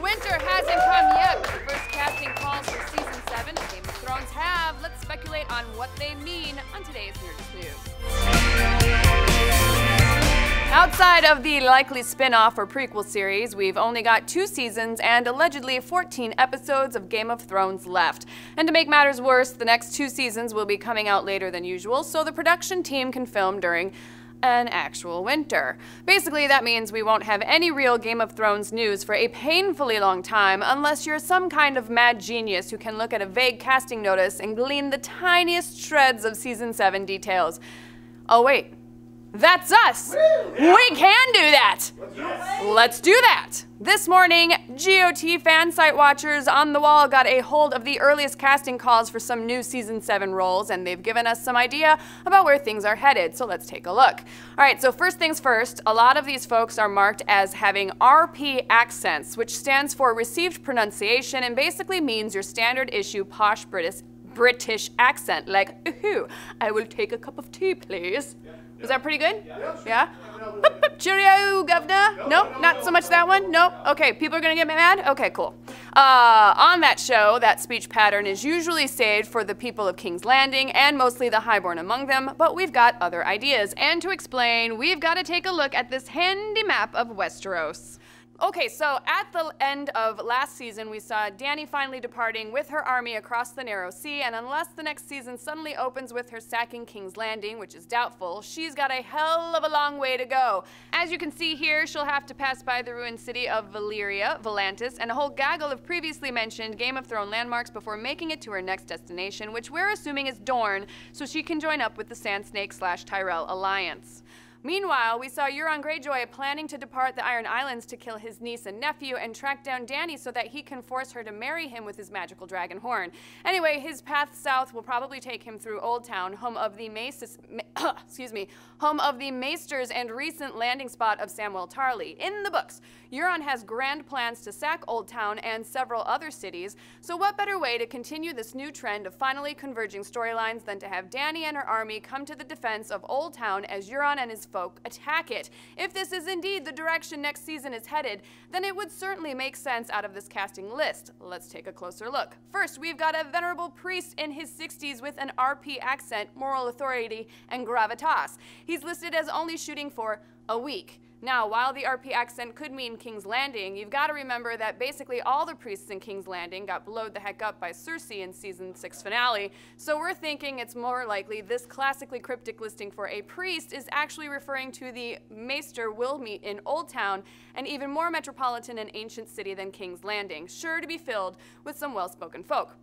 Winter hasn't come yet, but the first casting calls for Season 7 of Game of Thrones have. Let's speculate on what they mean on today's Nerdist News. Outside of the likely spin-off or prequel series, we've only got 2 seasons and allegedly 14 episodes of Game of Thrones left. And to make matters worse, the next 2 seasons will be coming out later than usual, so the production team can film during an actual winter. Basically, that means we won't have any real Game of Thrones news for a painfully long time unless you're some kind of mad genius who can look at a vague casting notice and glean the tiniest shreds of Season 7 details. Oh wait, that's us! We can do that! Let's do that! This morning, GOT fan site watchers on the wall got a hold of the earliest casting calls for some new Season 7 roles, and they've given us some idea about where things are headed, so let's take a look. Alright, so first things first, a lot of these folks are marked as having RP accents, which stands for Received Pronunciation and basically means your standard issue posh British accent, like, ooh, I will take a cup of tea, please. Was that pretty good? Yeah? Cheerio, governor? Nope, not so much that one? Nope. Okay, people are gonna get mad? Okay, cool. On that show, that speech pattern is usually saved for the people of King's Landing and mostly the highborn among them, but we've got other ideas. And to explain, we've got to take a look at this handy map of Westeros. Okay, so at the end of last season, we saw Dany finally departing with her army across the Narrow Sea, and unless the next season suddenly opens with her sacking King's Landing, which is doubtful, she's got a hell of a long way to go. As you can see here, she'll have to pass by the ruined city of Valyria, Volantis, and a whole gaggle of previously mentioned Game of Thrones landmarks before making it to her next destination, which we're assuming is Dorne, so she can join up with the Sand Snake/Tyrell alliance. Meanwhile, we saw Euron Greyjoy planning to depart the Iron Islands to kill his niece and nephew and track down Dany so that he can force her to marry him with his magical dragon horn. Anyway, his path south will probably take him through Old Town, home of the maesters and recent landing spot of Samwell Tarly. In the books, Euron has grand plans to sack Old Town and several other cities, so what better way to continue this new trend of finally converging storylines than to have Dany and her army come to the defense of Old Town as Euron and his folk attack it. If this is indeed the direction next season is headed, then it would certainly make sense out of this casting list. Let's take a closer look. First, we've got a venerable priest in his 60s with an RP accent, moral authority, and gravitas. He's listed as only shooting for a week. Now, while the RP accent could mean King's Landing, you've got to remember that basically all the priests in King's Landing got blowed the heck up by Cersei in Season 6 finale, so we're thinking it's more likely this classically cryptic listing for a priest is actually referring to the maester we'll meet in Old Town, an even more metropolitan and ancient city than King's Landing, sure to be filled with some well-spoken folk.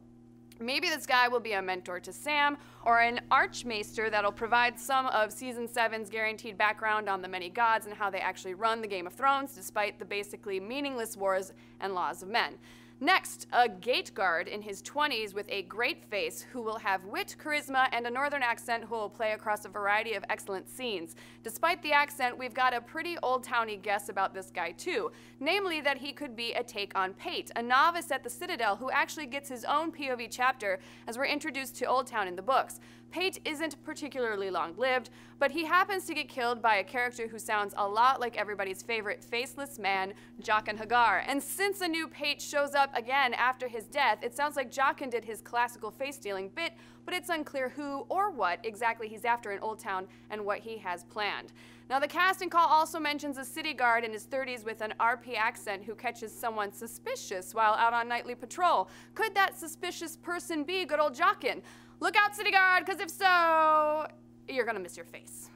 Maybe this guy will be a mentor to Sam, or an archmaester that'll provide some of Season 7's guaranteed background on the many gods and how they actually run the Game of Thrones, despite the basically meaningless wars and laws of men. Next, a gate guard in his 20s with a great face who will have wit, charisma, and a northern accent who will play across a variety of excellent scenes. Despite the accent, we've got a pretty old-towny guess about this guy too, namely that he could be a take on Pate, a novice at the Citadel who actually gets his own POV chapter as we're introduced to Old Town in the books. Pate isn't particularly long-lived, but he happens to get killed by a character who sounds a lot like everybody's favorite faceless man, Jaqen H'ghar. And since a new Pate shows up again after his death, it sounds like Jaqen did his classical face-stealing bit, but it's unclear who or what exactly he's after in Old Town and what he has planned. Now, the casting call also mentions a city guard in his 30s with an RP accent who catches someone suspicious while out on nightly patrol. Could that suspicious person be good old Jaqen? Look out, city guard, because if so, you're gonna miss your face.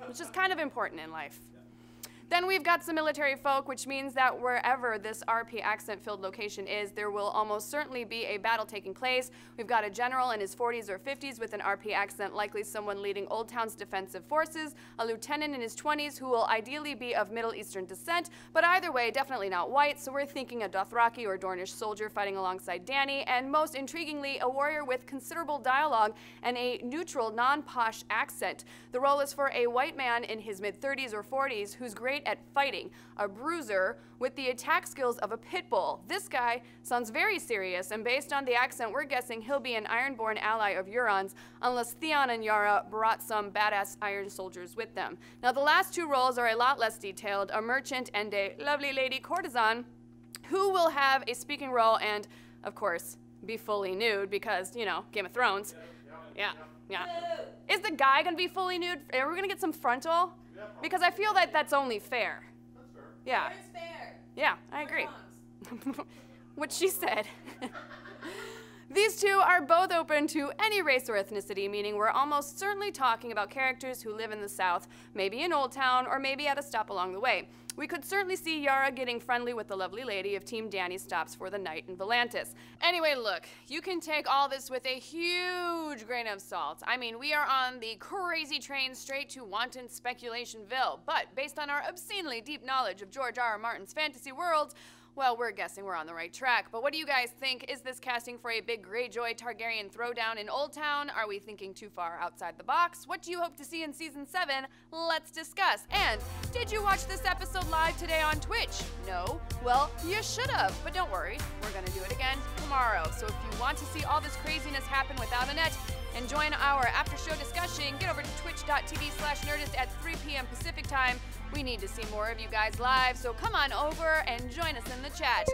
Which is kind of important in life. Then we've got some military folk, which means that wherever this RP accent-filled location is, there will almost certainly be a battle taking place. We've got a general in his 40s or 50s with an RP accent, likely someone leading Old Town's defensive forces, a lieutenant in his 20s who will ideally be of Middle Eastern descent, but either way, definitely not white, so we're thinking a Dothraki or Dornish soldier fighting alongside Dany, and most intriguingly, a warrior with considerable dialogue and a neutral, non-posh accent. The role is for a white man in his mid-30s or 40s who's great at fighting, a bruiser with the attack skills of a pit bull. This guy sounds very serious, and based on the accent, we're guessing he'll be an Ironborn ally of Euron's, unless Theon and Yara brought some badass Iron soldiers with them. Now, the last two roles are a lot less detailed, a merchant and a lovely lady courtesan, who will have a speaking role and, of course, be fully nude because, you know, Game of Thrones. Yeah. Is the guy gonna be fully nude? Are we gonna get some frontal? Because I feel that that's only fair. That's fair. Yeah. Fair is fair. Yeah, I agree. Belongs. What she said. These two are both open to any race or ethnicity, meaning we're almost certainly talking about characters who live in the South, maybe in Old Town, or maybe at a stop along the way. We could certainly see Yara getting friendly with the lovely lady if Team Dany stops for the night in Volantis. Anyway, look, you can take all this with a huge grain of salt. I mean, we are on the crazy train straight to wanton speculationville, but based on our obscenely deep knowledge of George R.R. Martin's fantasy worlds, well, we're guessing we're on the right track. But what do you guys think? Is this casting for a big Greyjoy Targaryen throwdown in Old Town? Are we thinking too far outside the box? What do you hope to see in Season 7? Let's discuss. And did you watch this episode live today on Twitch? No? Well, you should have. But don't worry, we're gonna do it again tomorrow. So if you want to see all this craziness happen without a net and join our after-show discussion, get over to twitch.tv/Nerdist at 3 p.m. Pacific time. We need to see more of you guys live, so come on over and join us in the chat.